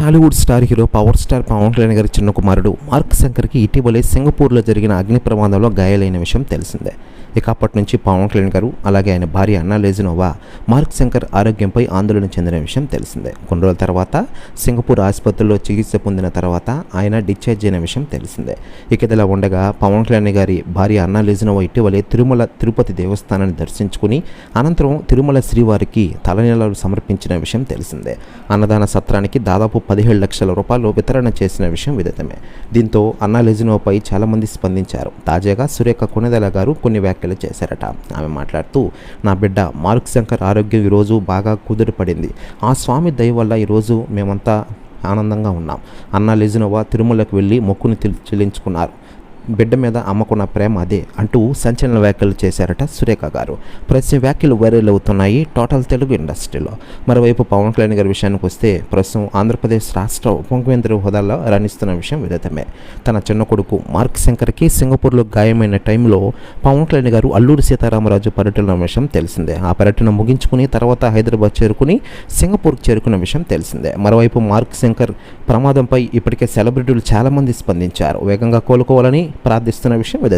Tollywood star hero power star Pawan Kalyan గారి చిన్న కుమారుడు మార్క్ శంకర్కి ఇటీవలే సింగపూర్లో జరిగిన అగ్ని ప్రమాదంలో గాయాలైన విషయం తెలిసిందే. ఇక అప్పటి నుంచి పవన్ కళ్యాణ్ గారు అలాగే ఆయన భార్య అన్నా లెజినోవా మార్క్ శంకర్ ఆరోగ్యంపై ఆందోళన చెందిన విషయం తెలిసిందే. కొన్ని రోజుల తర్వాత సింగపూర్ ఆసుపత్రిలో చికిత్స పొందిన తర్వాత ఆయన డిశ్చార్జ్ అయిన విషయం తెలిసిందే. ఇక ఇదిలా ఉండగా పవన్ కళ్యాణ్ గారి భార్య అన్నా లెజినోవా ఇటీవలే తిరుపతి దేవస్థానాన్ని దర్శించుకుని అనంతరం తిరుమల శ్రీవారికి తలనీలాలు సమర్పించిన విషయం తెలిసిందే. అన్నదాన సత్రానికి దాదాపు 17 లక్షల రూపాయలు వితరణ చేసిన విషయం విదితమే. దీంతో అన్నా లెజినోవాపై చాలామంది స్పందించారు. తాజాగా సురేఖ కొణిదెల గారు కొన్ని వ్యాఖ్యలు చేశారట. ఆమె మాట్లాడుతూ, నా బిడ్డ మార్క్ శంకర్ ఆరోగ్యం ఈరోజు బాగా కుదుటపడింది. ఆ స్వామి దయ వల్ల ఈరోజు మేమంతా ఆనందంగా ఉన్నాం. అన్నా లెజినోవా తిరుమలకు వెళ్ళి మొక్కుని చెల్లించుకున్నారు. బిడ్డ మీద అమ్మకున్న ప్రేమ అదే అంటూ సంచలన వ్యాఖ్యలు చేశారట సురేఖ గారు. ప్రతి వ్యాఖ్యలు వైరల్ అవుతున్నాయి టోటల్ తెలుగు ఇండస్ట్రీలో. మరోవైపు పవన్ కళ్యాణ్ గారి విషయానికి వస్తే ప్రస్తుతం ఆంధ్రప్రదేశ్ రాష్ట్ర ఉప ముఖ్యమంత్రి హోదాలో రాణిస్తున్న విషయం విదితమే. తన చిన్న కొడుకు మార్క్ శంకర్కి సింగపూర్లో గాయమైన టైంలో పవన్ కళ్యాణ్ గారు అల్లూరి సీతారామరాజు పర్యటన విషయం తెలిసిందే. ఆ పర్యటన ముగించుకుని తర్వాత హైదరాబాద్ చేరుకుని సింగపూర్కి చేరుకున్న విషయం తెలిసిందే. మరోవైపు మార్క్ శంకర్ ప్రమాదంపై ఇప్పటికే సెలబ్రిటీలు చాలామంది స్పందించారు. వేగంగా కోలుకోవాలని ప్రార్థిస్తున్న విషయం విదితమే.